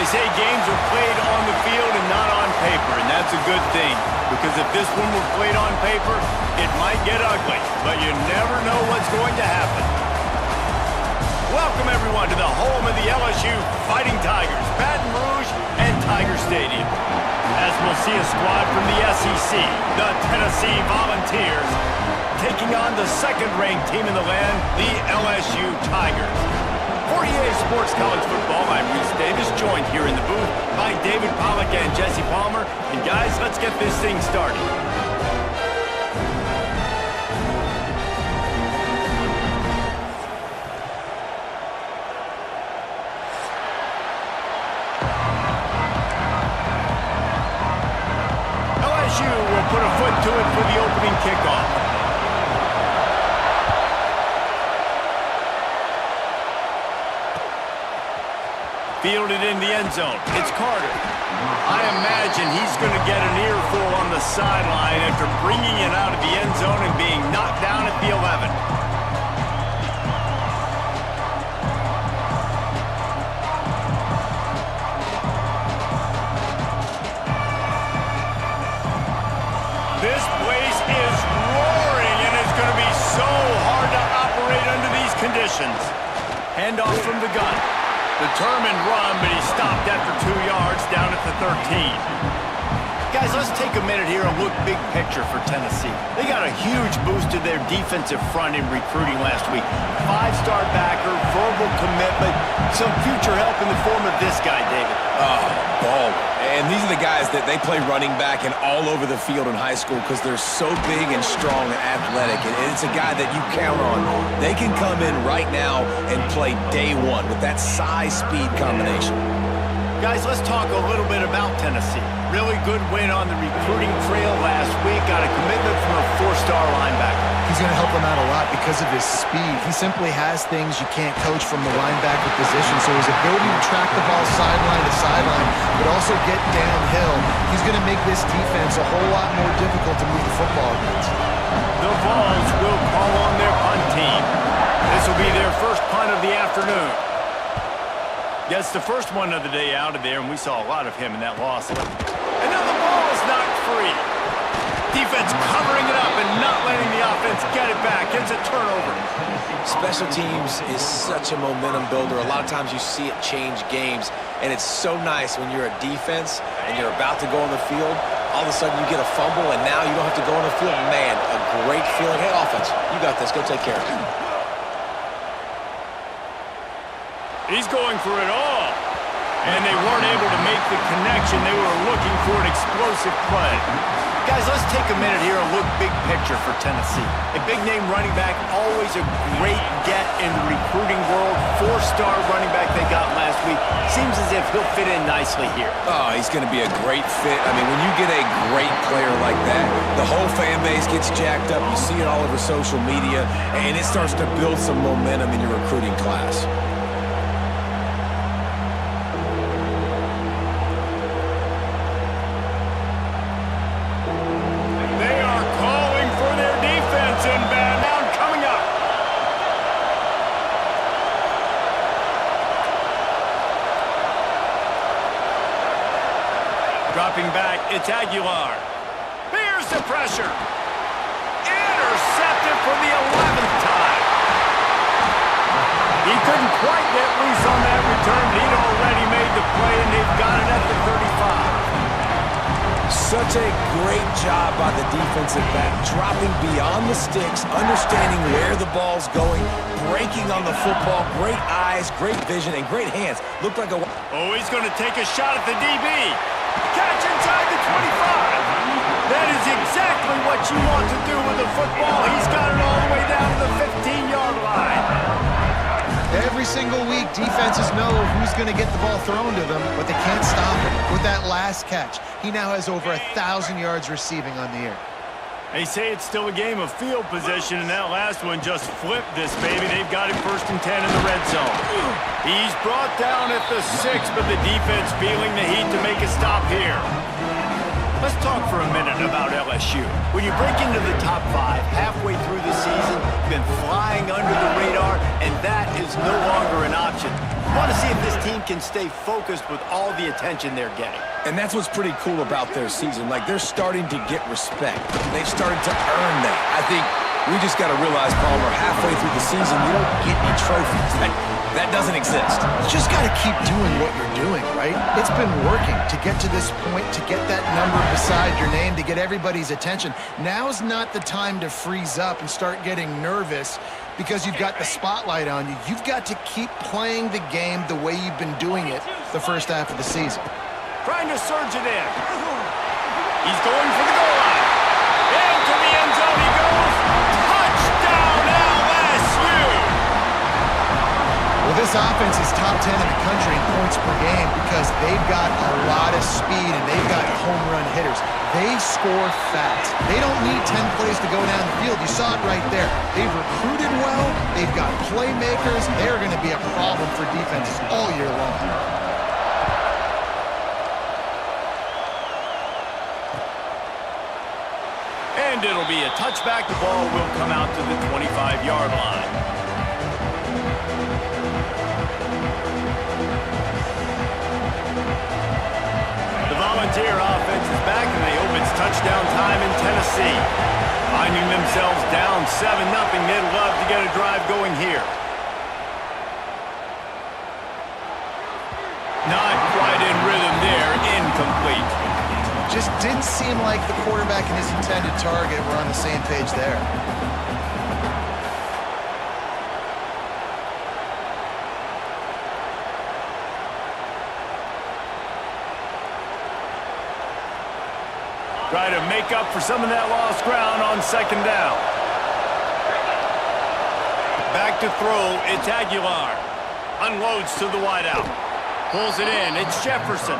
say games are played on the field and not on paper, and that's a good thing. Because if this one were played on paper, it might get ugly, but you never know what's going to happen. Welcome, everyone, to the home of the LSU Fighting Tigers, Baton Rouge and Tiger Stadium. As we'll see a squad from the SEC, the Tennessee Volunteers, taking on the second-ranked team in the land, the LSU Tigers. For EA Sports College Football, I'm Reese Davis, joined here in the booth by David Pollack and Jesse Palmer. And guys, let's get this thing started. LSU will put a foot to it for the opening kickoff. Fielded in the end zone. It's Carter. I imagine he's going to get an earful on the sideline after bringing it out of the end zone and being knocked down at the 11. This place is roaring, and it's going to be so hard to operate under these conditions. Handoff from the gun. Determined run, but he stopped after 2 yards down at the 13. Guys, let's take a minute here and look big picture for Tennessee. They got a huge boost to their defensive front in recruiting last week. 5-star backer, verbal commitment, some future help in the form of this guy, David. Ball. And these are the guys that they play running back and all over the field in high school because they're so big and strong and athletic. And it's a guy that you count on. They can come in right now and play day one with that size-speed combination. Guys, let's talk a little bit about Tennessee. Really good win on the recruiting trail last week. Got a commitment from a 4-star linebacker. He's going to help them out a lot because of his speed. He simply has things you can't coach from the linebacker position. So his ability to track the ball sideline to sideline, but also get downhill, he's going to make this defense a whole lot more difficult to move the football against. The Vols will call on their punt team. This will be their first punt of the afternoon. Yes, the first one of the day out of there, and we saw a lot of him in that loss. And now the ball is knocked free. Defense covering it up and not letting the offense get it back. It's a turnover. Special teams is such a momentum builder. A lot of times you see it change games, and it's so nice when you're a defense and you're about to go on the field. All of a sudden you get a fumble, and now you don't have to go on the field. Man, a great feeling. Hey, offense, you got this. Go take care of it. He's going for it all. And they weren't able to make the connection. They were looking for an explosive play. Guys, let's take a minute here and look big picture for Tennessee. A big-name running back, always a great get in the recruiting world. 4-star running back they got last week. Seems as if he'll fit in nicely here. Oh, he's going to be a great fit. I mean, when you get a great player like that, the whole fan base gets jacked up. You see it all over social media, and it starts to build some momentum in your recruiting class. Dropping back, it's Aguilar. Here's the pressure. Intercepted for the 11th time. He couldn't quite get loose on that return, but he'd already made the play, and they've got it at the 35. Such a great job by the defensive back, dropping beyond the sticks, understanding where the ball's going, breaking on the football, great eyes, great vision, and great hands. Looked like a... Oh, he's going to take a shot at the DB. Catch inside the 25. That is exactly what you want to do with the football. He's got it all the way down to the 15-yard line. Every single week, defenses know who's going to get the ball thrown to them, but they can't stop him. With that last catch, he now has over 1,000 yards receiving on the year. They say it's still a game of field position, and that last one just flipped this baby. They've got it 1st and 10 in the red zone. He's brought down at the 6, but the defense feeling the heat to make a stop here. Let's talk for a minute about LSU. When you break into the top 5 halfway through the season, you've been flying under the radar, and that is no longer an option. You want to see if this team can stay focused with all the attention they're getting. And that's what's pretty cool about their season. Like, they're starting to get respect. They've started to earn that. I think we just got to realize, Palmer, halfway through the season, you don't get any trophies. That doesn't exist. You just got to keep doing what you're doing, right? It's been working to get to this point, to get that number beside your name, to get everybody's attention. Now's not the time to freeze up and start getting nervous because you've got the spotlight on you. You've got to keep playing the game the way you've been doing it the first half of the season. Trying to surge it in. He's going for the goal line. Into the end zone he goes. Touchdown, LSU! Well, this offense is top 10 in the country in points per game because they've got a lot of speed and they've got home run hitters. They score fast. They don't need 10 plays to go down the field. You saw it right there. They've recruited well. They've got playmakers. They're going to be a problem for defenses all year long. And it'll be a touchback. The ball will come out to the 25-yard line. The Volunteer offense is back, and they hope it's touchdown time in Tennessee. Finding themselves down 7-0, they'd love to get a drive going here. Not quite in rhythm there, incomplete. Just didn't seem like the quarterback and his intended target were on the same page there. Try to make up for some of that lost ground on second down. Back to throw, it's Aguilar. Unloads to the wideout. Pulls it in, it's Jefferson.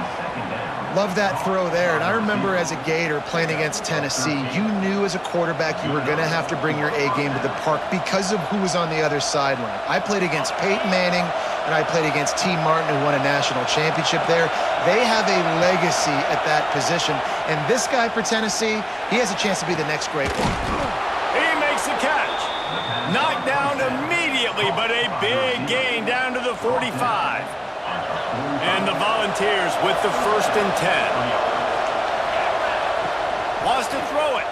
Love that throw there. And I remember as a Gator playing against Tennessee, you knew as a quarterback you were going to have to bring your A game to the park because of who was on the other sideline. I played against Peyton Manning, and I played against T. Martin, who won a national championship there. They have a legacy at that position. And this guy for Tennessee, he has a chance to be the next great one. He makes the catch. Knocked down immediately, but a big gain down to the 45. And the Volunteers with the 1st and 10. Wants to throw it.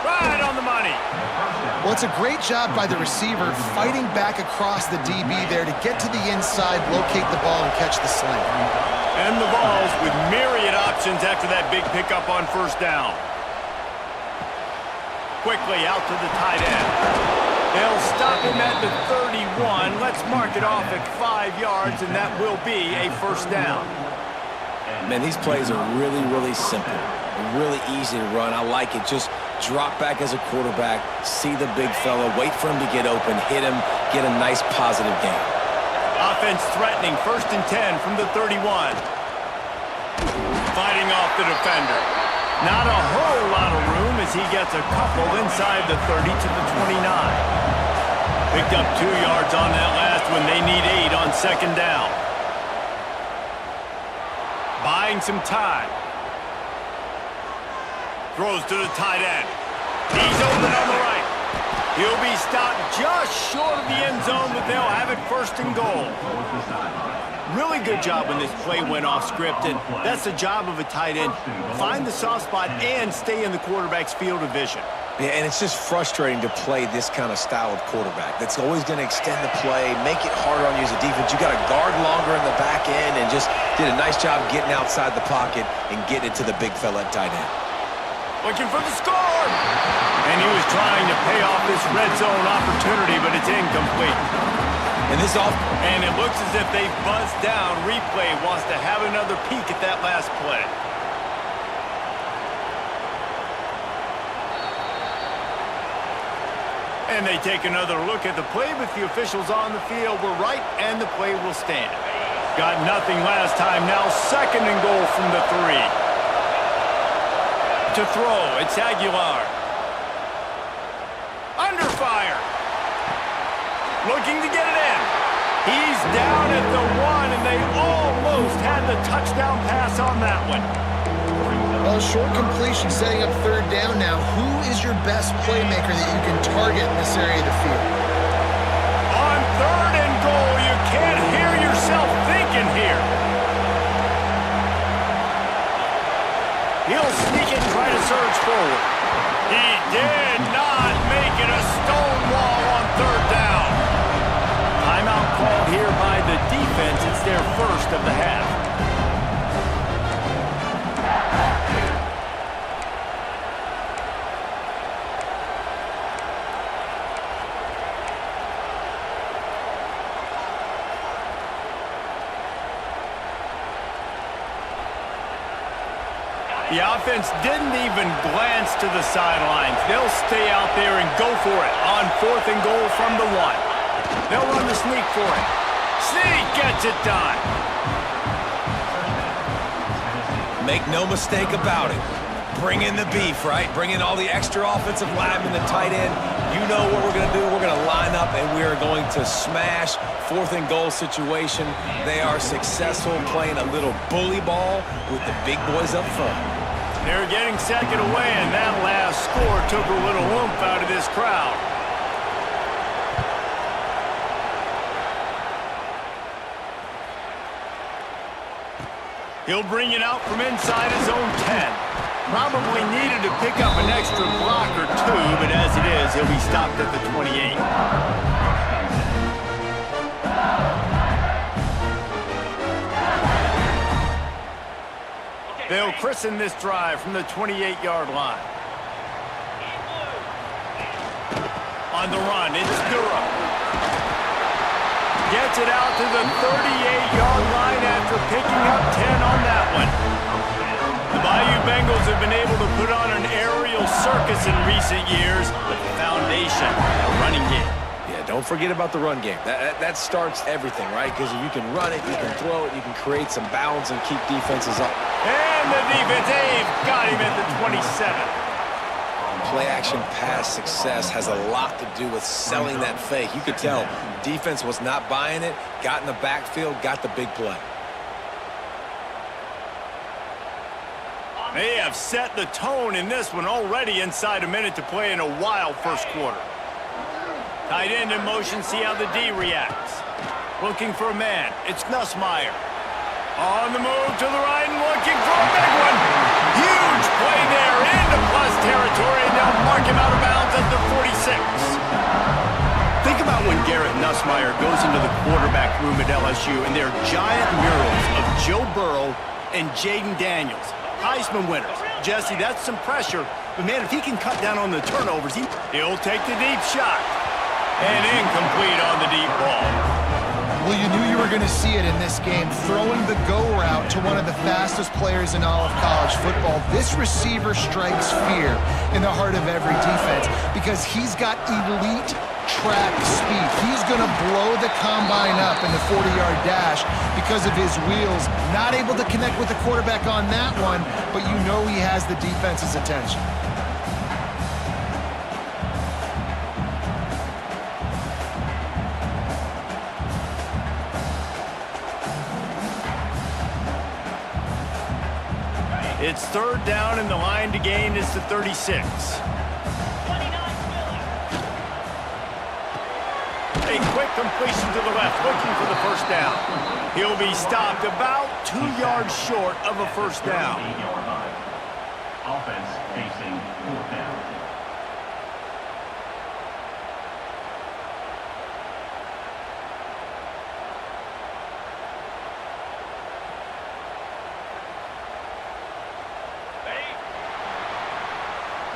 Right on the money. Well, it's a great job by the receiver fighting back across the DB there to get to the inside, locate the ball, and catch the sling. And the Vols with myriad options after that big pickup on 1st down. Quickly out to the tight end. They'll stop him at the 31. Let's mark it off at 5 yards, and that will be a 1st down. Man, these plays are really, really simple. Really easy to run. I like it. Just drop back as a quarterback, see the big fella, wait for him to get open, hit him, get a nice positive gain. Offense threatening, 1st and 10 from the 31. Fighting off the defender. Not a whole lot of room as he gets a couple inside the 30 to the 29. Picked up 2 yards on that last one. They need 8 on 2nd down. Buying some time. Throws to the tight end. He's open on the right. He'll be stopped just short of the end zone, but they'll have it 1st and goal. Really good job when this play went off script, and that's the job of a tight end. Find the soft spot and stay in the quarterback's field of vision. Yeah, and it's just frustrating to play this kind of style of quarterback. That's always going to extend the play, make it harder on you as a defense. You got to guard longer in the back end, and just did a nice job getting outside the pocket and getting it to the big fella at tight end. Looking for the score! And he was trying to pay off this red zone opportunity, but it's incomplete. And it looks as if they've buzzed down. Replay wants to have another peek at that last play. And they take another look at the play, but the officials on the field were right, and the play will stand. Got nothing last time. Now 2nd and goal from the 3. To throw, it's Aguilar. Under fire. Looking to get it in. He's down at the 1, and they almost had the touchdown pass on that one. Well, short completion setting up 3rd down now. Who is your best playmaker that you can target in this area of the field? On 3rd and goal, you can't hear yourself thinking here. He'll sneak it and try to surge forward. He did not make it a stone wall on third down. Timeout called here by the defense. It's their first of the half. The offense didn't even glance to the sidelines. They'll stay out there and go for it on 4th and goal from the 1. They'll run the sneak for it. Sneak gets it done. Make no mistake about it. Bring in the beef, right? Bring in all the extra offensive linemen, the tight end. You know what we're going to do. We're going to line up, and we are going to smash 4th and goal situation. They are successful playing a little bully ball with the big boys up front. They're getting second away, and that last score took a little oomph out of this crowd. He'll bring it out from inside his own 10. Probably needed to pick up an extra block or 2, but as it is, he'll be stopped at the 28. They'll christen this drive from the 28-yard line. On the run, it's Durham. Gets it out to the 38-yard line after picking up 10 on that one. The Bayou Bengals have been able to put on an aerial circus in recent years, but the foundation, a running game. Yeah, don't forget about the run game. That starts everything, right? Because if you can run it, you can throw it, you can create some bounds and keep defenses up. And the defense, they've got him at the 27. Play-action pass success has a lot to do with selling that fake. You could tell defense was not buying it, got in the backfield, got the big play. They have set the tone in this one already inside a minute to play in a wild first quarter. Tight end in motion, see how the D reacts. Looking for a man, it's Nussmeier. On the move to the right and looking for a big one. Huge play there into plus territory, and they'll mark him out of bounds at the 46. Think about when Garrett Nussmeier goes into the quarterback room at LSU, and there are giant murals of Joe Burrow and Jaden Daniels, Heisman winners. Jesse, that's some pressure, but man, if he can cut down on the turnovers, he'll take the deep shot. And incomplete on the deep ball. Well, you knew you were going to see it in this game, throwing the go route to one of the fastest players in all of college football. This receiver strikes fear in the heart of every defense because he's got elite track speed. He's going to blow the combine up in the 40-yard dash because of his wheels. Not able to connect with the quarterback on that one, but you know he has the defense's attention. It's third down, and the line to gain is the 36. A quick completion to the left, looking for the first down. He'll be stopped about 2 yards short of a first down. Offense facing 4th down.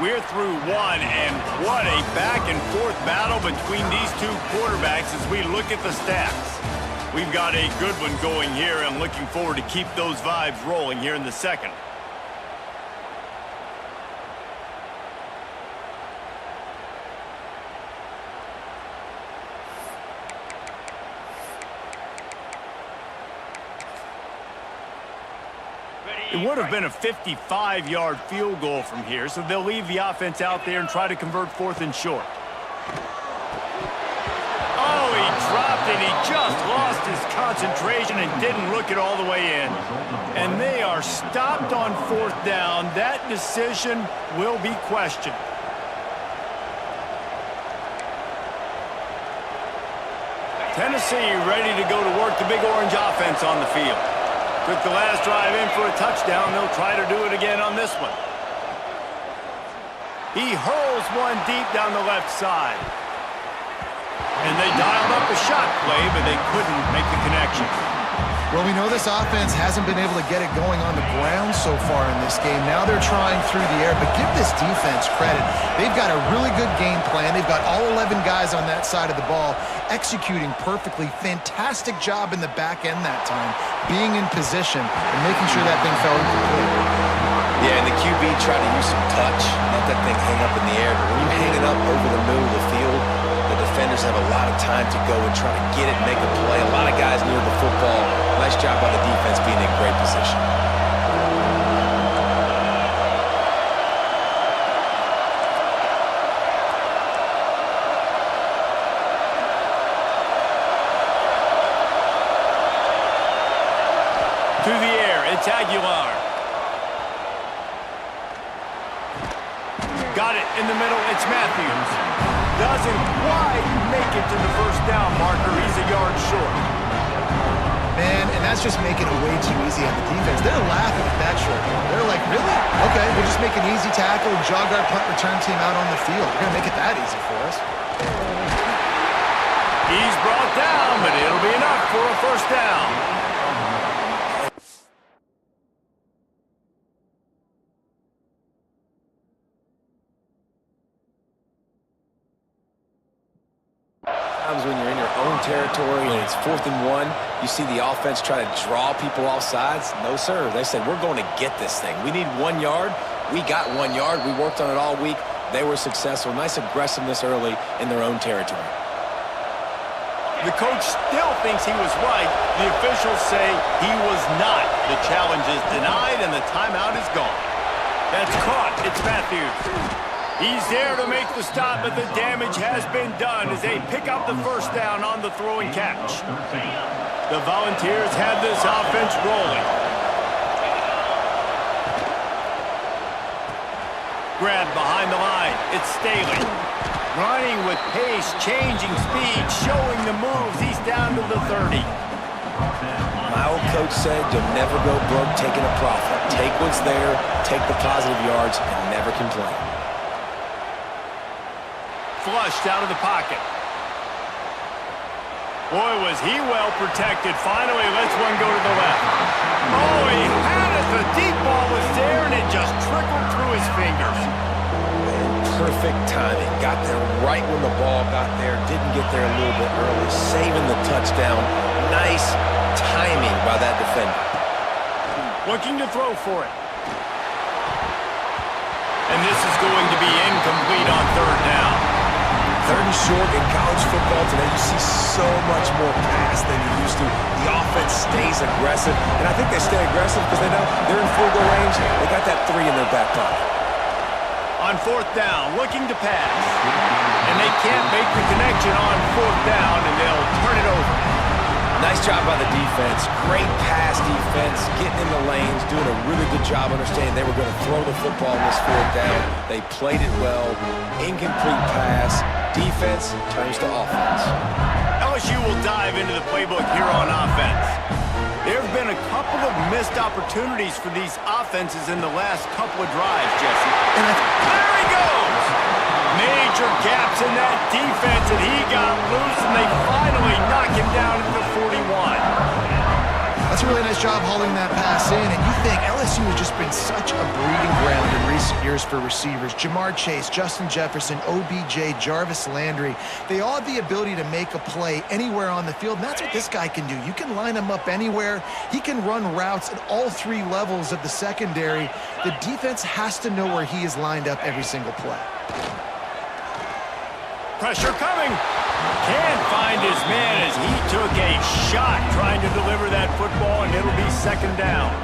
We're through one, and what a back-and-forth battle between these two quarterbacks as we look at the stats. We've got a good one going here, and looking forward to keep those vibes rolling here in the second. It would have been a 55-yard field goal from here, so they'll leave the offense out there and try to convert 4th and short. Oh, he dropped it. He just lost his concentration and didn't look it all the way in. And they are stopped on 4th down. That decision will be questioned. Tennessee ready to go to work the Big Orange offense on the field. Took the last drive in for a touchdown. They'll try to do it again on this one. He hurls one deep down the left side. And they dialed up a shot play, but they couldn't make the connection. Well, we know this offense hasn't been able to get it going on the ground so far in this game. Now they're trying through the air, but give this defense credit. They've got a really good game plan. They've got all 11 guys on that side of the ball executing perfectly. Fantastic job in the back end that time, being in position and making sure that thing fell incomplete. Yeah, and the QB tried to use some touch, let that thing hang up in the air. But when you hang it up over the middle of the field, the defenders have a lot of time to go and try to get it and make a play. A lot of guys near the football. Nice job by the defense being in great position. Through the air, it's Aguilar. Got it in the middle, it's Matthews. Doesn't quite make it to the first down marker. He's a yard short. Man, and that's just making it way too easy on the defense. They're laughing at that short. They're like, really? Okay, we'll just make an easy tackle and jog our punt return team out on the field. We're going to make it that easy for us. He's brought down, but it'll be enough for a first down. When you're in your own territory and it's 4th and 1, you see the offense try to draw people off sides. No, sir. They said, we're going to get this thing. We need 1 yard. We got 1 yard. We worked on it all week. They were successful. Nice aggressiveness early in their own territory. The coach still thinks he was right. The officials say he was not. The challenge is denied and the timeout is gone. That's caught. It's Matthews. He's there to make the stop, but the damage has been done as they pick up the first down on the throw and catch. The Volunteers have this offense rolling. Grab behind the line. It's Staley. Running with pace, changing speed, showing the moves. He's down to the 30. My old coach said you'll never go broke taking a profit. Take what's there, take the positive yards, and never complain. Flushed out of the pocket. Boy, was he well protected. Finally lets one go to the left. Oh, he had it. The deep ball was there, and it just trickled through his fingers. Perfect timing. Got there right when the ball got there. Didn't get there a little bit early. Saving the touchdown. Nice timing by that defender. Looking to throw for it. And this is going to be incomplete on 3rd down. 3rd and short in college football today, you see so much more pass than you used to. The offense stays aggressive, and I think they stay aggressive because they know they're in field goal range. They got that 3 in their back pocket. On 4th down, looking to pass. And they can't make the connection on 4th down, and they'll turn it over. Nice job by the defense. Great pass defense, getting in the lanes, doing a really good job understanding they were going to throw the football on this 4th down. They played it well. Incomplete pass. Defense turns to offense. LSU will dive into the playbook here on offense. There have been a couple of missed opportunities for these offenses in the last couple of drives, Jesse. And there he goes! Major gaps in that defense, and he got loose, and they finally knock him down at the 41. That's a really nice job hauling that pass in, and you think LSU has just been such a breeding ground in recent years for receivers. Jamar Chase, Justin Jefferson, OBJ, Jarvis Landry, they all have the ability to make a play anywhere on the field, and that's what this guy can do. You can line him up anywhere. He can run routes at all 3 levels of the secondary. The defense has to know where he is lined up every single play. Pressure coming. Can't find his man as he took a shot trying to deliver that football, and it'll be 2nd down.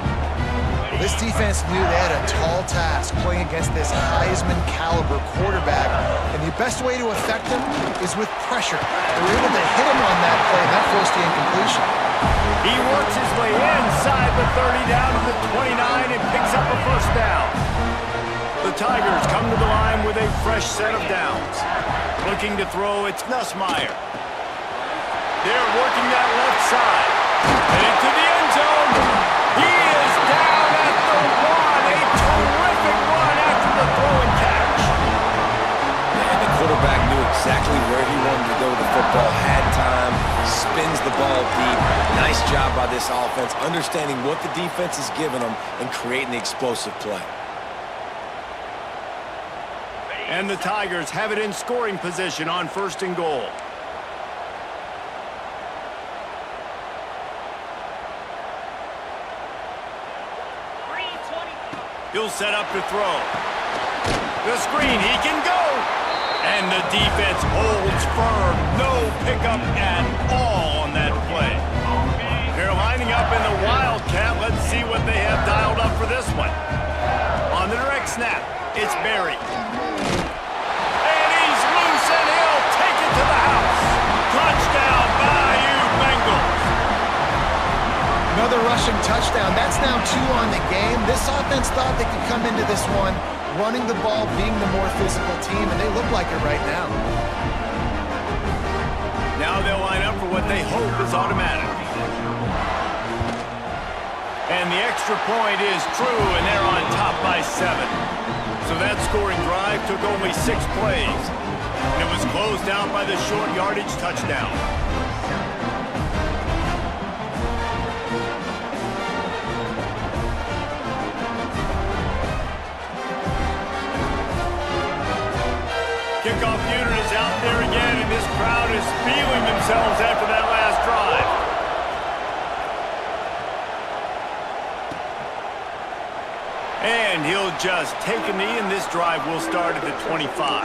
Well, this defense knew they had a tall task playing against this Heisman-caliber quarterback, and the best way to affect him is with pressure. They were able to hit him on that play, and that forced the incompletion. He works his way inside the 30 down to the 29 and picks up a first down. The Tigers come to the line with a fresh set of downs. Looking to throw, it's Nussmeier. They're working that left side. And into the end zone. He is down at the 1. A terrific run after the throw and catch. And the quarterback knew exactly where he wanted to go with the football, had time, spins the ball deep. Nice job by this offense, understanding what the defense is giving them and creating the explosive play. And the Tigers have it in scoring position on 1st and goal. He'll set up to throw. The screen, he can go. And the defense holds firm. No pickup at all on that play. They're lining up in the Wildcat. Let's see what they have dialed up for this one. On the direct snap, it's Berry. And he's loose, and he'll take it to the house. Touchdown, Bayou Bengals. Another rushing touchdown. That's now 2 on the game. This offense thought they could come into this one running the ball, being the more physical team, and they look like it right now. Now they'll line up for what they hope is automatic. And the extra point is true, and they're on top by 7. So that scoring drive took only 6 plays. And it was closed out by the short yardage touchdown. Kickoff unit is out there again, and this crowd is feeling themselves after that last drive. And he'll just take a knee, and this drive will start at the 25.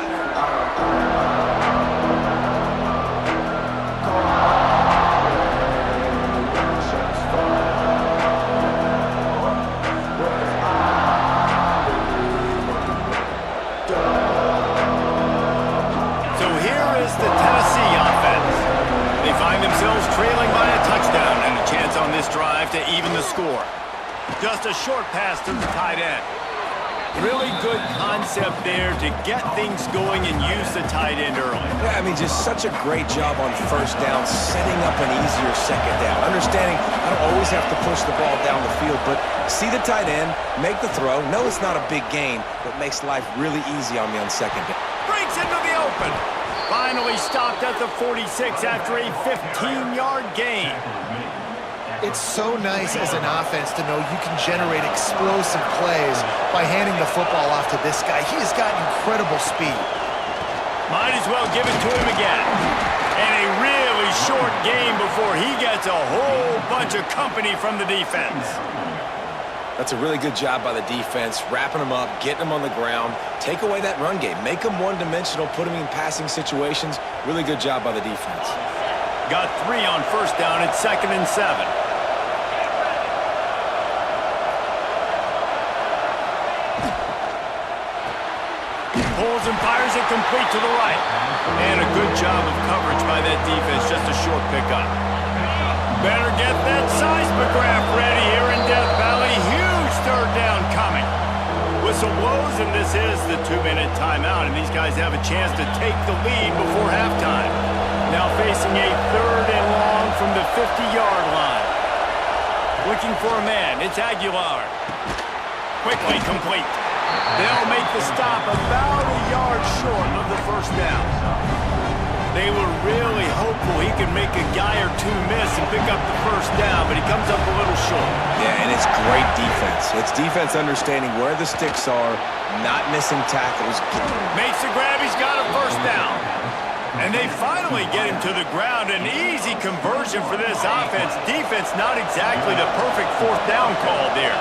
Trailing by a touchdown and a chance on this drive to even the score. Just a short pass to the tight end. Really good concept there to get things going and use the tight end early. Yeah, I mean, just such a great job on 1st down, setting up an easier 2nd down. Understanding I don't always have to push the ball down the field, but see the tight end, make the throw. No, it's not a big gain, but makes life really easy on me on 2nd down. Breaks into the open. Finally stopped at the 46 after a 15-yard gain. It's so nice as an offense to know you can generate explosive plays by handing the football off to this guy. He has got incredible speed. Might as well give it to him again. And a really short game before he gets a whole bunch of company from the defense. That's a really good job by the defense, wrapping them up, getting them on the ground, take away that run game, make them one-dimensional, put them in passing situations. Really good job by the defense. Got 3 on 1st down at 2nd and 7. Pulls and fires it complete to the right. And a good job of coverage by that defense, just a short pickup. Better get that seismograph ready here in Death Valley. Huge 3rd down coming. Whistle blows, and this is the 2-minute timeout, and these guys have a chance to take the lead before halftime. Now facing a 3rd and long from the 50-yard line. Looking for a man. It's Aguilar. Quickly complete. They'll make the stop about a yard short of the 1st down. They were really hopeful he could make a guy or 2 miss and pick up the 1st down, but he comes up a little short. Yeah, and it's great defense. It's defense understanding where the sticks are, not missing tackles. Makes the grab, he's got a 1st down. And they finally get him to the ground. An easy conversion for this offense. Defense not exactly the perfect 4th down call there.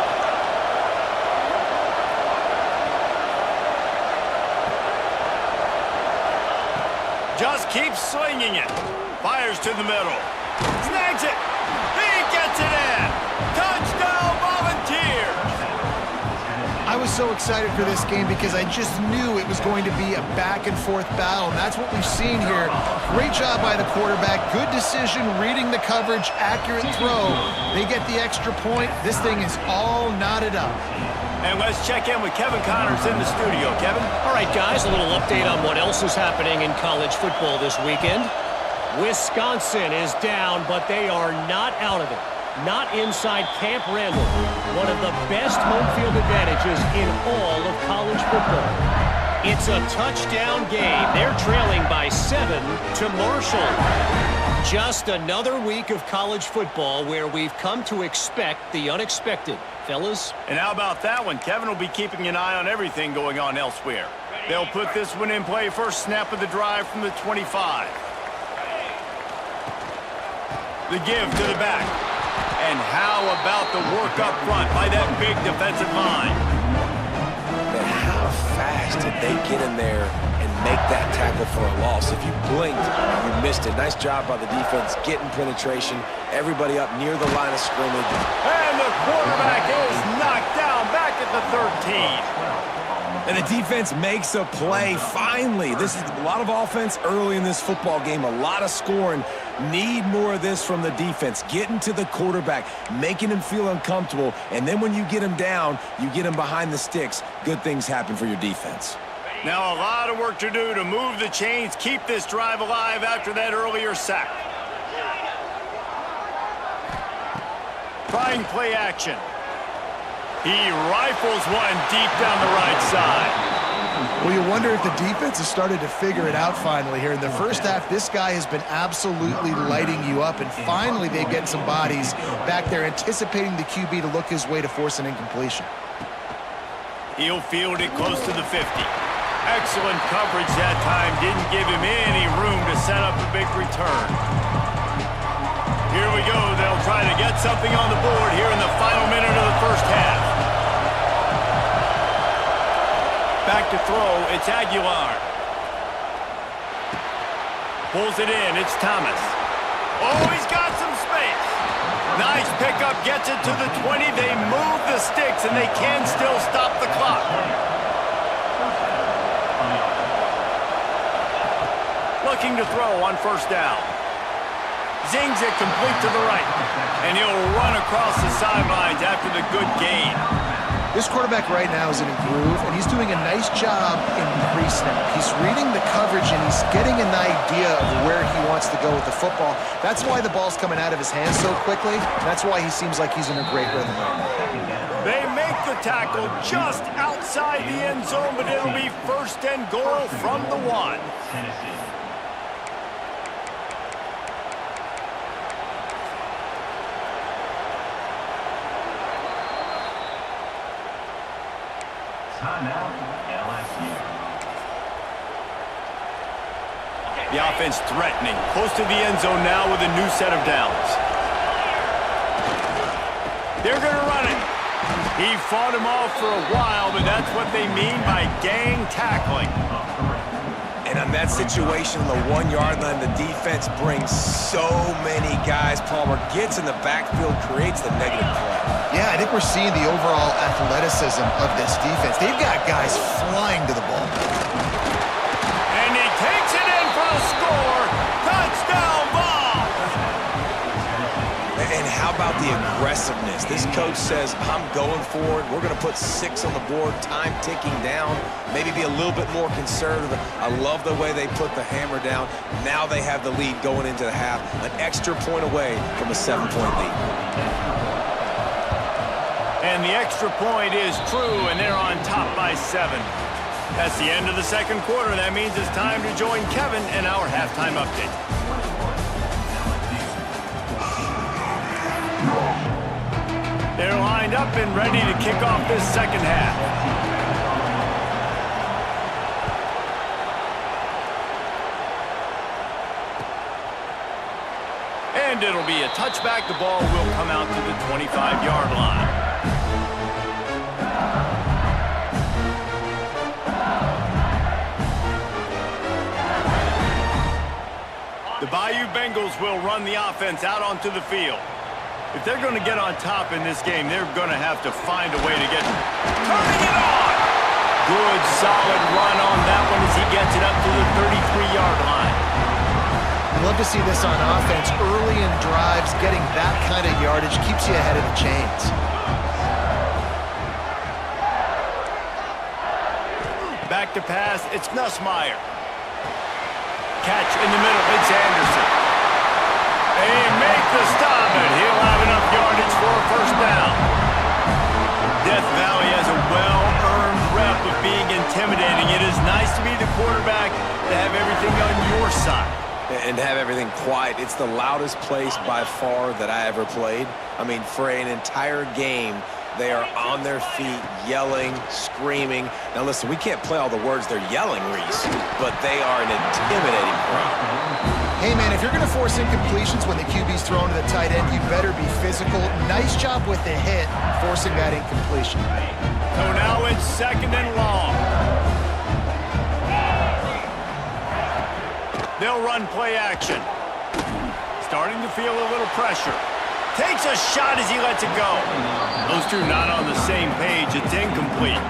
Just keeps slinging it. Fires to the middle. Snags it. He gets it in. Touchdown, Volunteers. I was so excited for this game because I just knew it was going to be a back-and-forth battle, and that's what we've seen here. Great job by the quarterback. Good decision, reading the coverage, accurate throw. They get the extra point. This thing is all knotted up. And let's check in with Kevin Connors in the studio. Kevin? All right, guys, a little update on what else is happening in college football this weekend. Wisconsin is down, but they are not out of it. Not inside Camp Randall, one of the best home field advantages in all of college football. It's a touchdown game. They're trailing by 7 to Marshall. Just another week of college football where we've come to expect the unexpected. Fellas? And how about that one? Kevin will be keeping an eye on everything going on elsewhere. They'll put this one in play first snap of the drive from the 25. The give to the back. And how about the work up front by that big defensive line? Man, how fast did they get in there and make that tackle for a loss? If you blinked, you missed it. Nice job by the defense getting penetration. Everybody up near the line of scrimmage. And the quarterback is knocked down back at the 13. And the defense makes a play, finally. This is a lot of offense early in this football game, a lot of scoring. Need more of this from the defense. Getting to the quarterback, making him feel uncomfortable, and then when you get him down, you get him behind the sticks. Good things happen for your defense. Now a lot of work to do to move the chains, keep this drive alive after that earlier sack. Trying play action. He rifles one deep down the right side. Well, you wonder if the defense has started to figure it out finally here. In the first half, this guy has been absolutely lighting you up, and finally they get some bodies back there anticipating the QB to look his way to force an incompletion. He'll field it close to the 50. Excellent coverage that time. Didn't give him any room to set up a big return. Here we go. They'll try to get something on the board here in the final minute of the first half. Back to throw. It's Aguilar. Pulls it in. It's Thomas. Oh, he's got some space. Nice pickup. Gets it to the 20. They move the sticks, and they can still stop the clock. Looking to throw on first down. Zings it complete to the right. And he'll run across the sidelines after the good gain. This quarterback right now is in a groove, and he's doing a nice job in pre-snap. He's reading the coverage, and he's getting an idea of where he wants to go with the football. That's why the ball's coming out of his hands so quickly. That's why he seems like he's in a great rhythm right now. They make the tackle just outside the end zone, but it'll be first and goal from the 1. Timeout, LSU. The offense threatening. Close to the end zone now with a new set of downs. They're going to run it. He fought him off for a while, but that's what they mean by gang tackling. And on that situation, the 1-yard line, the defense brings so many guys. Palmer gets in the backfield, creates the negative play. Yeah, I think we're seeing the overall athleticism of this defense. They've got guys flying to the ball. And he takes it in for a score. Touchdown ball. And how about the aggressiveness? This coach says, I'm going for it. We're going to put 6 on the board, time ticking down, maybe be a little bit more conservative. I love the way they put the hammer down. Now they have the lead going into the half, an extra point away from a 7-point lead. And the extra point is true, and they're on top by 7. That's the end of the second quarter. That means it's time to join Kevin in our halftime update. They're lined up and ready to kick off this second half. And it'll be a touchback. The ball will come out to the 25-yard line. The Bayou Bengals will run the offense out onto the field. If they're going to get on top in this game, they're going to have to find a way to get turning it on. Good, solid run on that one as he gets it up to the 33-yard line. I'd love to see this on offense. Early in drives, getting that kind of yardage keeps you ahead of the chains. Back to pass, it's Nussmeier. Catch in the middle, it's Anderson. They make the stop, and he'll have enough yardage for a first down. Death Valley has a well-earned rep of being intimidating. It is nice to be the quarterback to have everything on your side. And have everything quiet. It's the loudest place by far that I ever played. I mean, for an entire game, they are on their feet, yelling, screaming. Now, listen, we can't play all the words they're yelling, Reese, but they are an intimidating crowd. Hey, man, if you're going to force incompletions when the QB's thrown to the tight end, you better be physical. Nice job with the hit, forcing that incompletion. So now it's 2nd and long. They'll run play action. Starting to feel a little pressure. Takes a shot as he lets it go. Those two not on the same page. It's incomplete.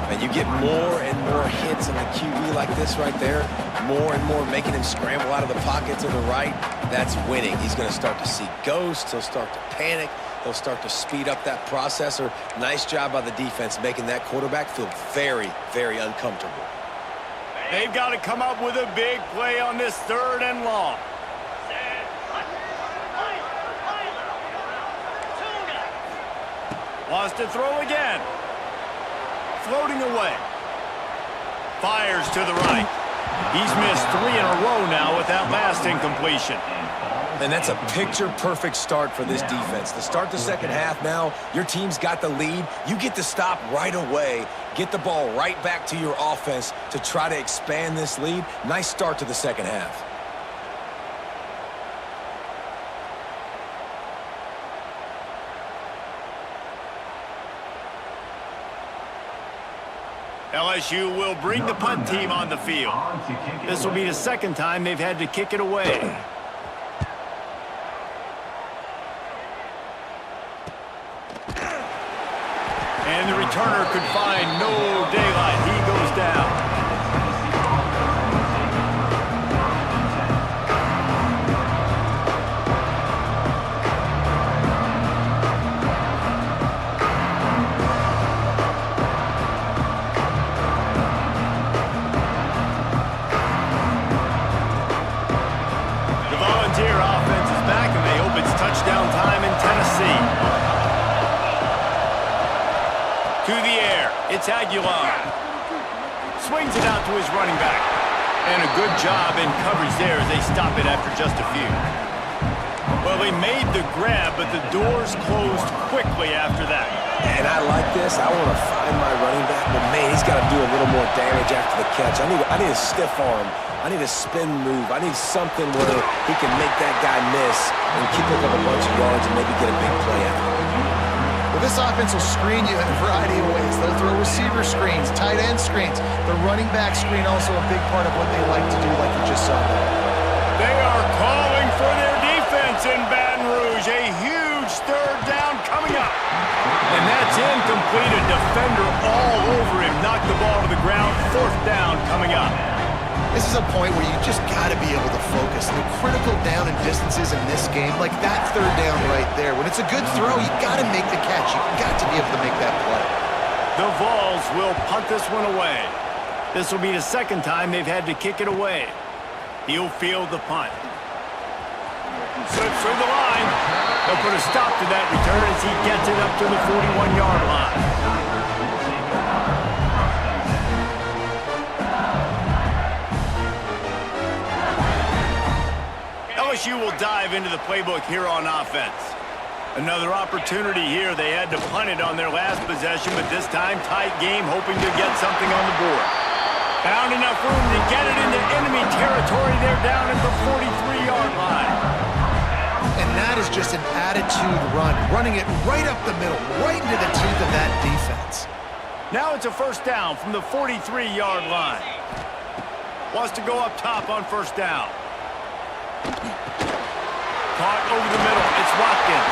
And you get more and more hits on the QB like this right there. More and more making him scramble out of the pocket to the right. That's winning. He's going to start to see ghosts. He'll start to panic. He'll start to speed up that processor. Nice job by the defense making that quarterback feel very, very uncomfortable. They've got to come up with a big play on this 3rd and long. Wants to throw again. Floating away. Fires to the right. He's missed 3 in a row now with that last incompletion. And that's a picture-perfect start for this defense. To start the second half now, your team's got the lead. You get to stop right away, get the ball right back to your offense to try to expand this lead. Nice start to the second half. LSU will bring the punt team on the field. This will be the 2nd time they've had to kick it away. And the returner could find no daylight. He goes down. The Volunteer offense is back, and they hope it's touchdown time in Tennessee. To the air, it's Aguilar. Swings it out to his running back. And a good job in coverage there as they stop it after just a few. Well, they made the grab, but the doors closed quickly after that. And I like this. I want to find my running back, but man, he's got to do a little more damage after the catch. I need a stiff arm. I need a spin move. I need something where he can make that guy miss and keep up a bunch of yards and maybe get a big play out of it. Well, this offense will screen you in a variety of ways. They'll throw receiver screens, tight end screens. The running back screen also a big part of what they like to do, like you just saw there. They are calling for their defense in Baton Rouge. A huge 3rd down coming up. And that's incomplete. A defender all over him. Knocked the ball to the ground. 4th down coming up. This is a point where you just got to be able to focus. The critical down and distances in this game, like that 3rd down right there. When it's a good throw, you got to make the catch. You got to be able to make that play. The Vols will punt this one away. This will be the 2nd time they've had to kick it away. He'll field the punt. Slips through the line. They'll put a stop to that return as he gets it up to the 41-yard line. LSU will dive into the playbook here on offense. Another opportunity here. They had to punt it on their last possession, but this time tight game, hoping to get something on the board. Found enough room to get it into enemy territory. They're down at the 43-yard line. And that is just an attitude run, running it right up the middle, right into the teeth of that defense. Now it's a 1st down from the 43-yard line. Wants to go up top on 1st down. Caught over the middle. It's Watkins.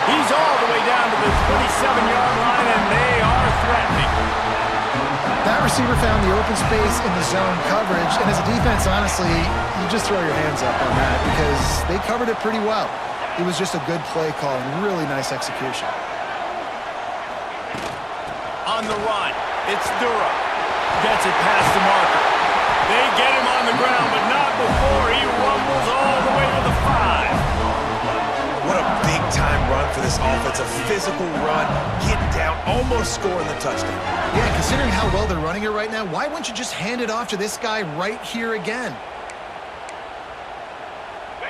He's all the way down to the 27-yard line, and they are threatening. That receiver found the open space in the zone coverage, and as a defense, honestly, you just throw your hands up on that because they covered it pretty well. It was just a good play call and really nice execution. On the run, it's Dura. Gets it past the marker. They get him on the ground, but not before he rumbles all the way to the 5. physical run, getting down, almost scoring the touchdown. Yeah, considering how well they're running it right now, why wouldn't you just hand it off to this guy right here again?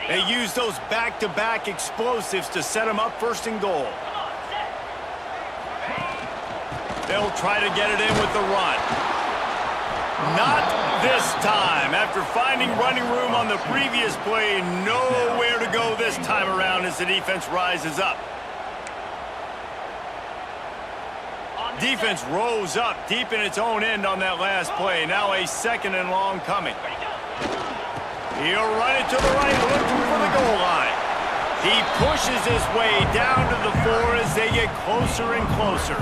They use those back-to-back explosives to set them up first and goal. They'll try to get it in with the run. Not this time. After finding running room on the previous play, nowhere to go this time around as the defense rises up. Defense rose up deep in its own end on that last play. Now a second and long coming. He'll run it to the right, looking for the goal line. He pushes his way down to the 4 as they get closer and closer.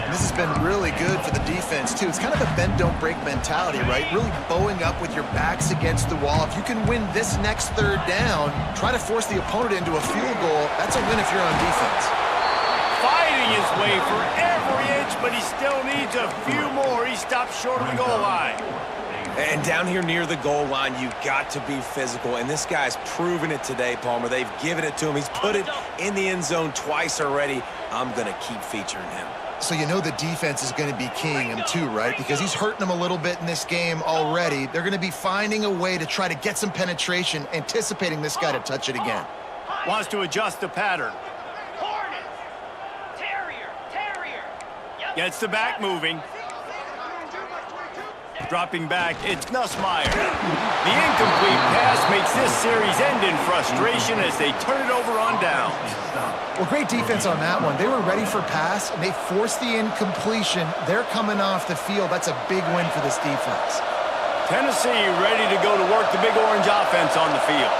This has been really good for the defense, too. It's kind of a bend-don't-break mentality, right? Really bowing up with your backs against the wall. If you can win this next third down, try to force the opponent into a field goal, that's a win if you're on defense. Fighting his way for every inch, but he still needs a few more. He stopped short of the goal line. And down here near the goal line, you've got to be physical. And this guy's proven it today, Palmer. They've given it to him. He's put it in the end zone twice already. I'm going to keep featuring him. So you know the defense is going to be keying him too, right? Because he's hurting them a little bit in this game already. They're going to be finding a way to try to get some penetration, anticipating this guy to touch it again. Wants to adjust the pattern. Gets the back moving. Dropping back, it's Nussmeier. The incomplete pass makes this series end in frustration as they turn it over on downs. Well, great defense on that one. They were ready for pass, and they forced the incompletion. They're coming off the field. That's a big win for this defense. Tennessee ready to go to work the Big Orange offense on the field.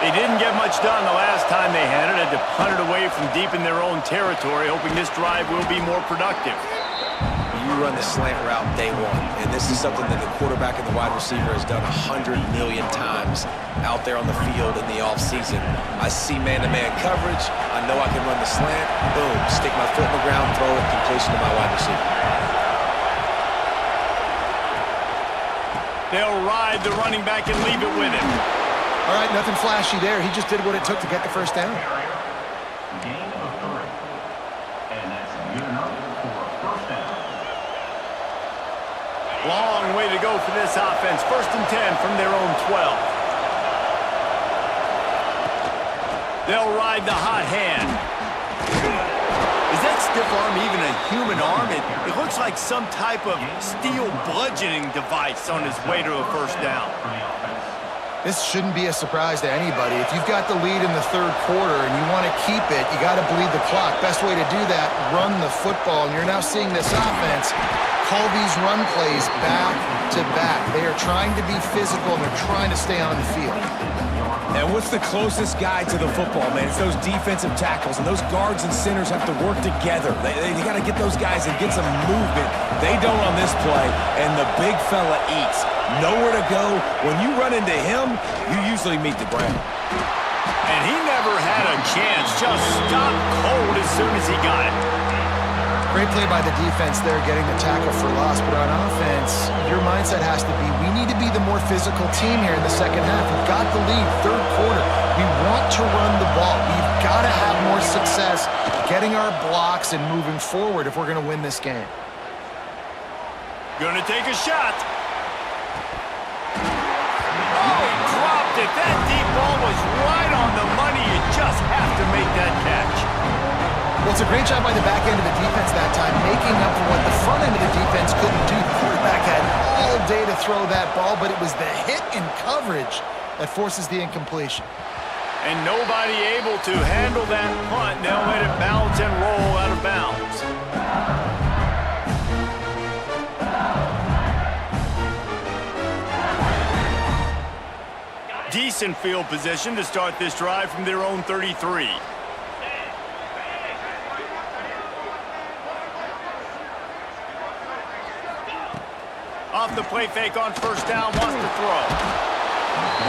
They didn't get much done the last time they had it. Had to punt it away from deep in their own territory, hoping this drive will be more productive. You run the slant route day one, and this is something that the quarterback and the wide receiver has done 100 million times out there on the field in the offseason. I see man-to-man coverage. I know I can run the slant. Boom, stick my foot in the ground, throw it, completion to my wide receiver. They'll ride the running back and leave it with him. All right, nothing flashy there. He just did what it took to get the first down. Gain of 3. And that's good enough for a first down. Long way to go for this offense. 1st and 10 from their own 12. They'll ride the hot hand. Is that stiff arm even a human arm? It looks like some type of steel bludgeoning device on his way to a first down. This shouldn't be a surprise to anybody. If you've got the lead in the third quarter and you want to keep it, you got to bleed the clock. Best way to do that, run the football. And you're now seeing this offense call these run plays back to back. They are trying to be physical, and they're trying to stay on the field. And what's the closest guy to the football, man? It's those defensive tackles, and those guards and centers have to work together. They got to get those guys and get some movement. They don't on this play, and the big fella eats. Nowhere to go. When you run into him, you usually meet the ground. And he never had a chance. Just stopped cold as soon as he got it. Great play by the defense there, getting the tackle for loss. But on offense, your mindset has to be, we need to be the more physical team here in the second half. We've got the lead, third quarter. We want to run the ball. We've got to have more success getting our blocks and moving forward if we're going to win this game. Gonna take a shot. Oh, he dropped it. That deep ball was right on the money. You just have to make that catch. Well, it's a great job by the back end of the defense that time, making up for what the front end of the defense couldn't do. The quarterback had all day to throw that ball, but it was the hit in coverage that forces the incompletion. And nobody able to handle that punt. Now let it bounce and roll out of bounds. Decent field position to start this drive from their own 33. Off the play fake on first down, wants to throw.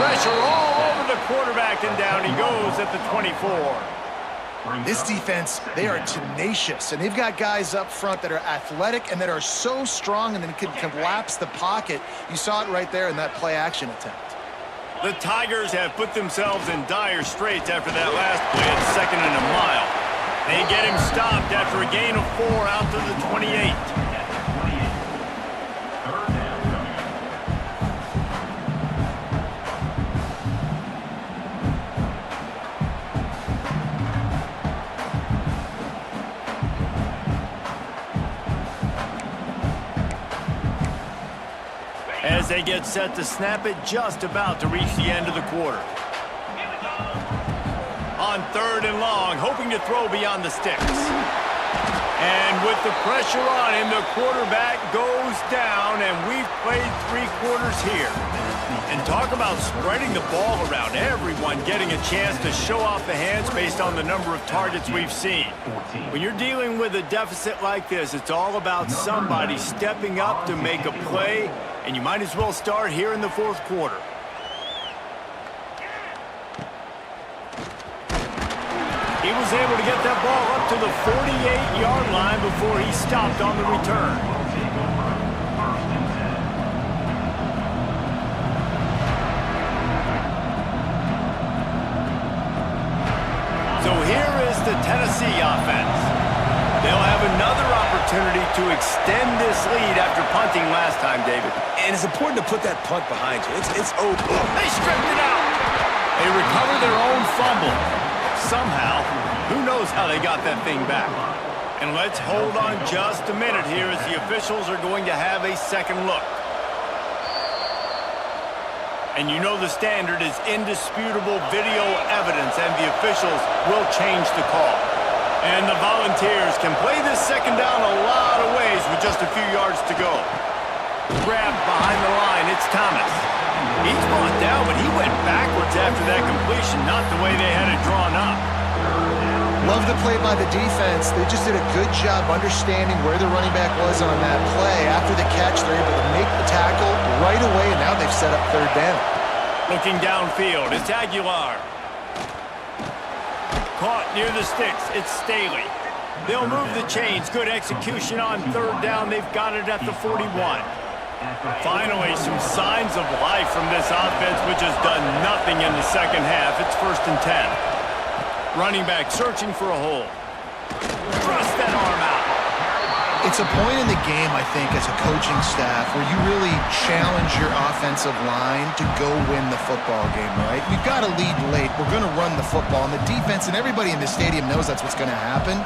Pressure all over the quarterback, and down he goes at the 24. This defense, they are tenacious, and they've got guys up front that are athletic and that are so strong and then can collapse the pocket. You saw it right there in that play-action attempt. The Tigers have put themselves in dire straits after that last play at 2nd and a mile. They get him stopped after a gain of 4 out to the 28. Third down coming up. As they get set to snap it, just about to reach the end of the quarter. On 3rd and long, hoping to throw beyond the sticks. And with the pressure on him, the quarterback goes down, and we've played 3 quarters here. And talk about spreading the ball around, everyone getting a chance to show off the hands based on the number of targets we've seen. When you're dealing with a deficit like this, it's all about somebody stepping up to make a play, and you might as well start here in the 4th quarter. He was able to get that ball up to the 48-yard line before he stopped on the return. So here is the Tennessee offense. They'll have another opportunity to extend this lead after punting last time, David. And it's important to put that punt behind you. It's open. They stripped it out. They recover their own fumble. Somehow, who knows how they got that thing back. And let's hold on just a minute here as the officials are going to have a second look. And you know the standard is indisputable video evidence, and the officials will change the call. And the Volunteers can play this second down a lot of ways with just a few yards to go. Grabbed behind the line, it's Thomas. He's brought down, but he went backwards after that completion, not the way they had it drawn up. Love the play by the defense. They just did a good job understanding where the running back was on that play. After the catch, they're able to make the tackle right away, and now they've set up 3rd down. Looking downfield, it's Aguilar. Caught near the sticks, it's Staley. They'll move the chains. Good execution on 3rd down. They've got it at the 41. Finally, some signs of life from this offense, which has done nothing in the second half. It's 1st and 10. Running back searching for a hole. Thrust that arm out. It's a point in the game, I think, as a coaching staff where you really challenge your offensive line to go win the football game, right? We've got to lead late. We're going to run the football. And the defense and everybody in the stadium knows that's what's going to happen.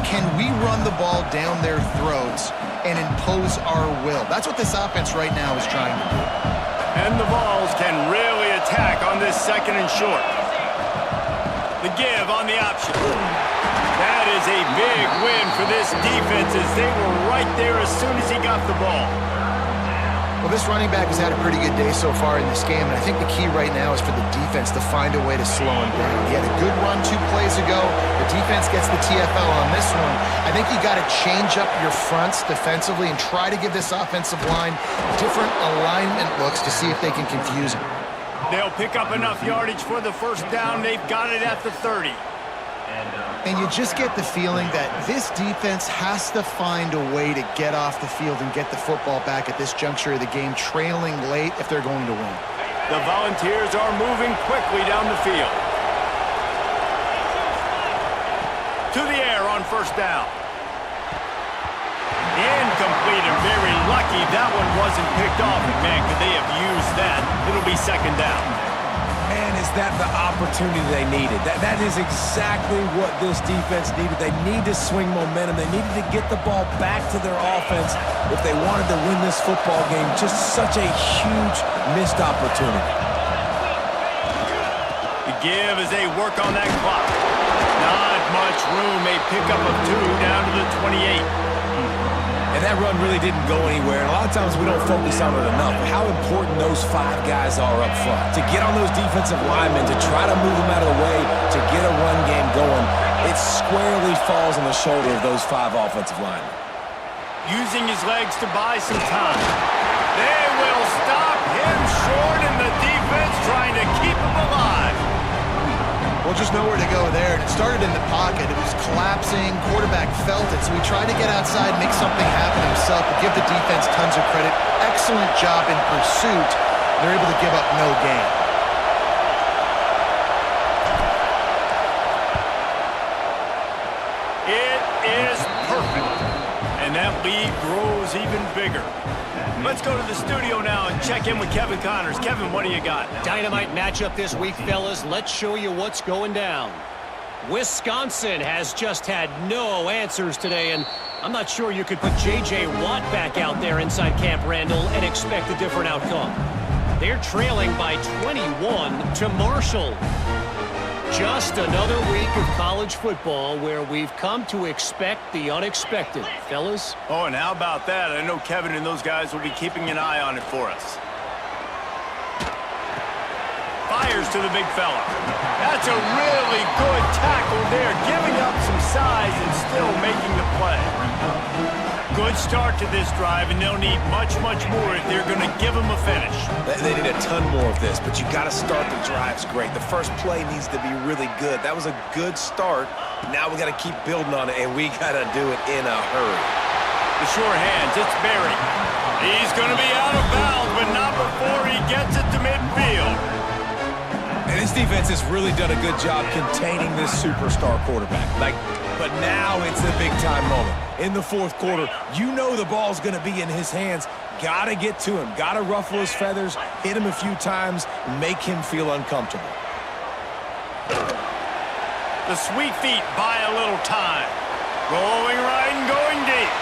Can we run the ball down their throats and impose our will? That's what this offense right now is trying to do. And the Vols can really attack on this 2nd and short. The give on the option. That is a big win for this defense as they were right there as soon as he got the ball. Well, this running back has had a pretty good day so far in this game, and I think the key right now is for the defense to find a way to slow him down. He had a good run 2 plays ago. The defense gets the TFL on this one. I think you got to change up your fronts defensively and try to give this offensive line different alignment looks to see if they can confuse him. They'll pick up enough yardage for the 1st down. They've got it at the 30. And you just get the feeling that this defense has to find a way to get off the field and get the football back at this juncture of the game, trailing late if they're going to win. The Volunteers are moving quickly down the field. To the air on 1st down. Incomplete and very lucky that one wasn't picked off. Man, could they have used that? It'll be 2nd down. Man, is that the opportunity they needed? That is exactly what this defense needed. They need to swing momentum. They needed to get the ball back to their offense if they wanted to win this football game. Just such a huge missed opportunity. The give as they work on that clock. Not much room. A pickup of 2 down to the 28. And that run really didn't go anywhere. And a lot of times we don't focus on it enough. How important those 5 guys are up front. To get on those defensive linemen, to try to move them out of the way, to get a run game going, it squarely falls on the shoulder of those 5 offensive linemen. Using his legs to buy some time. They will stop him short, and the defense trying to keep him alive. Well, just nowhere to go there, and it started in the pocket. It was collapsing. Quarterback felt it, so he tried to get outside, make something happen himself, but give the defense tons of credit. Excellent job in pursuit. They're able to give up no gain. that lead grows even bigger. Let's go to the studio now and check in with Kevin Connors. Kevin, what do you got? Dynamite matchup this week, fellas. Let's show you what's going down. Wisconsin has just had no answers today, and I'm not sure you could put J.J. Watt back out there inside Camp Randall and expect a different outcome. They're trailing by 21 to Marshall. Just another week of college football where we've come to expect the unexpected, fellas. Oh, and how about that? I know Kevin and those guys will be keeping an eye on it for us. Fires to the big fella. That's a really good tackle there, giving up some size and still making the play. Good start to this drive, and they'll need much, much more if they're going to give them a finish. They need a ton more of this, but you got to start the drives great. The first play needs to be really good. That was a good start. Now we got to keep building on it, and we got to do it in a hurry. The sure hands, it's Berry. He's going to be out of bounds, but not before he gets it to midfield. And this defense has really done a good job containing this superstar quarterback. But now it's the big-time moment. In the fourth quarter, you know the ball's going to be in his hands. Got to get to him. Got to ruffle his feathers, hit him a few times, make him feel uncomfortable. The sweet feet buy a little time. Rolling right and going deep.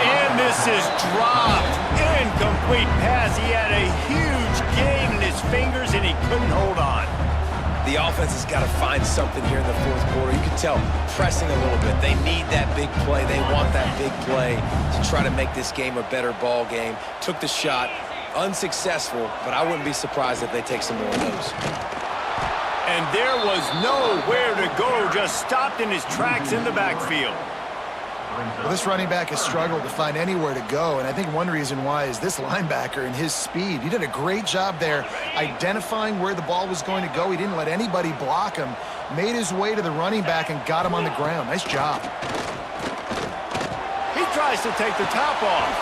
And this is dropped. Incomplete pass. He had a huge gain in his fingers, and he couldn't hold on. The offense has got to find something here in the fourth quarter. You can tell pressing a little bit. They need that big play. They want that big play to try to make this game a better ball game. Took the shot. Unsuccessful, but I wouldn't be surprised if they take some more of those. And there was nowhere to go. Just stopped in his tracks in the backfield. Well, this running back has struggled to find anywhere to go, and I think one reason why is this linebacker and his speed. He did a great job there identifying where the ball was going to go. He didn't let anybody block him, made his way to the running back and got him on the ground. Nice job. He tries to take the top off.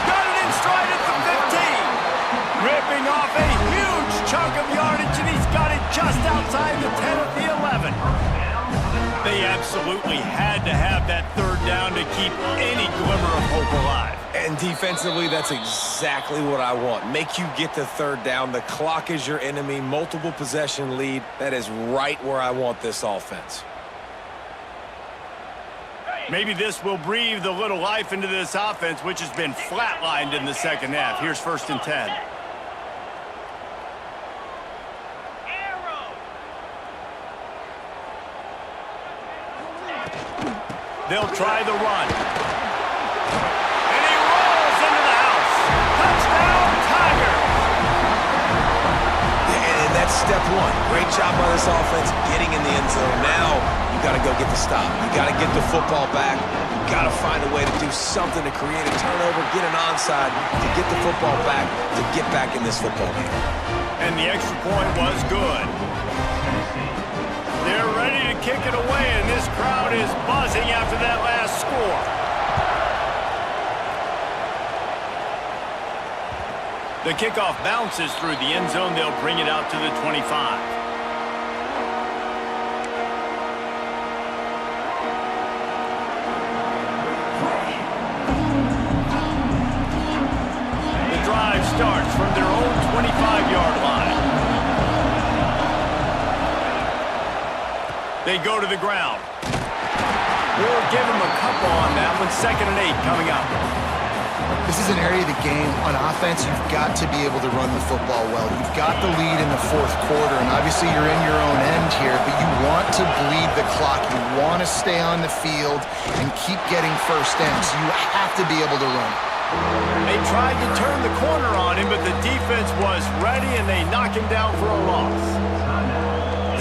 Got it in stride at the 15. Ripping off a huge chunk of yardage, and he's got it just outside the 10 of the 11. They absolutely had to have that third down to keep any glimmer of hope alive. And defensively, that's exactly what I want. Make you get the third down. The clock is your enemy. Multiple possession lead. That is right where I want this offense. Maybe this will breathe a little life into this offense, which has been flatlined in the second half. Here's 1st and 10. They'll try the run. And he rolls into the house. Touchdown, Tigers! And that's step one. Great job by this offense getting in the end zone. Now you got to go get the stop. You got to get the football back. You got to find a way to do something to create a turnover, get an onside, to get the football back, to get back in this football game. And the extra point was good. They're ready to kick it away, and this crowd is buzzing after that last score. The kickoff bounces through the end zone. They'll bring it out to the 25. The drive starts from their own 25-yard line. They go to the ground. We'll give them a couple on that one. 2nd and 8 coming up. This is an area of the game. On offense, you've got to be able to run the football well. You've got the lead in the fourth quarter, and obviously you're in your own end here, but you want to bleed the clock. You want to stay on the field and keep getting first downs. You have to be able to run. They tried to turn the corner on him, but the defense was ready, and they knock him down for a loss.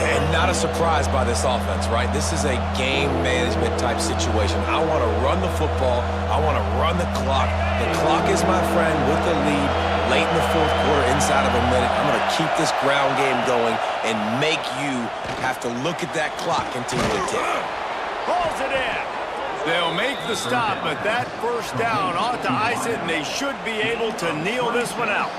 And not a surprise by this offense, right? This is a game management type situation. I want to run the football. I want to run the clock. The clock is my friend with the lead late in the fourth quarter, inside of a minute. I'm going to keep this ground game going and make you have to look at that clock continue to tick. Pulls it in. They'll make the stop, but that first down ought to ice it, and they should be able to kneel this one out.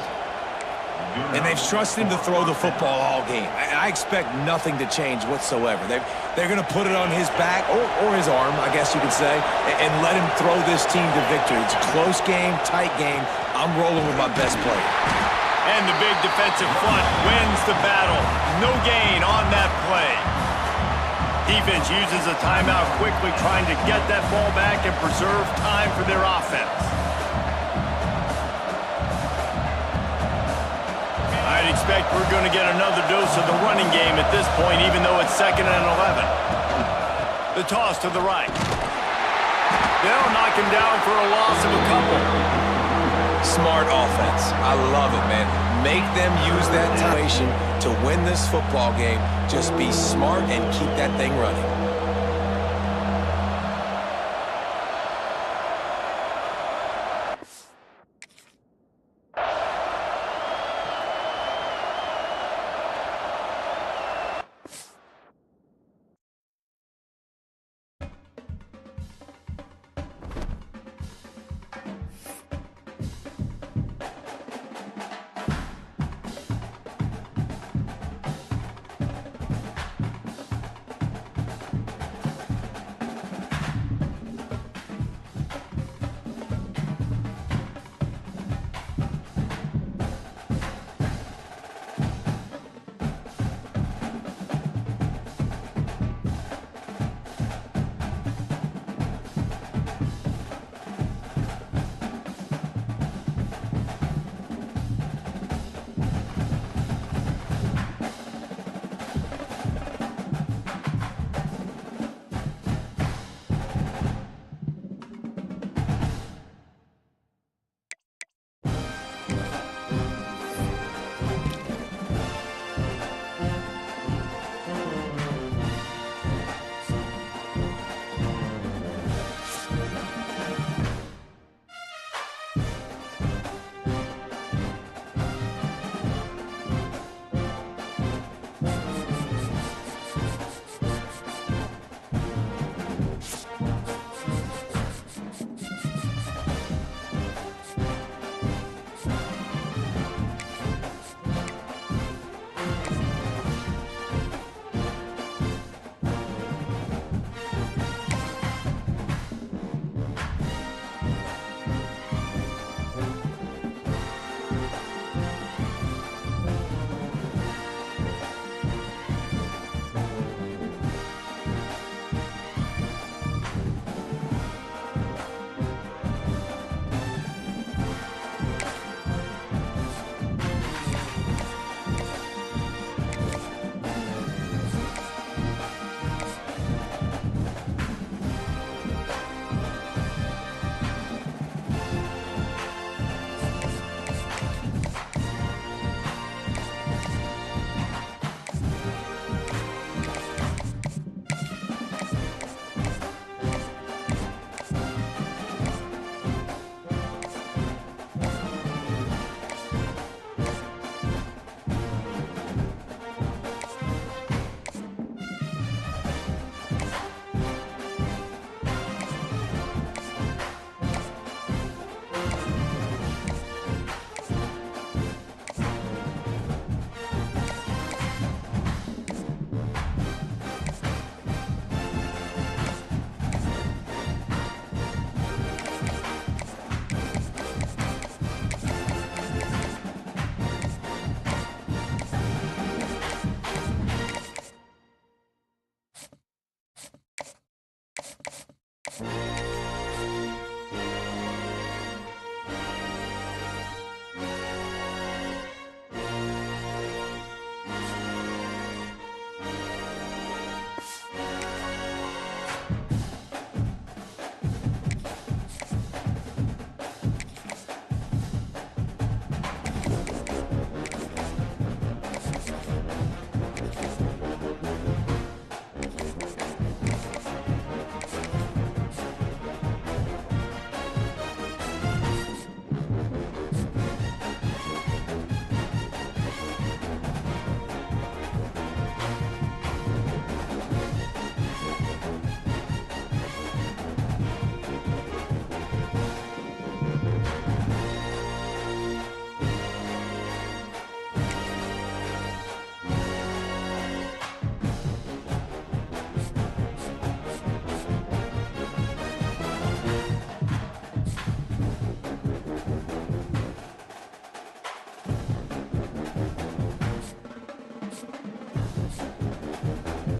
And they've trusted him to throw the football all game. I expect nothing to change whatsoever. They're going to put it on his back, or his arm, I guess you could say, and let him throw this team to victory. It's a close game, tight game. I'm rolling with my best player. And the big defensive front wins the battle. No gain on that play. Defense uses a timeout quickly, trying to get that ball back and preserve time for their offense. I'd expect we're going to get another dose of the running game at this point, even though it's 2nd and 11. The toss to the right. They'll knock him down for a loss of a couple. Smart offense. I love it, man. Make them use that situation to win this football game. Just be smart and keep that thing running.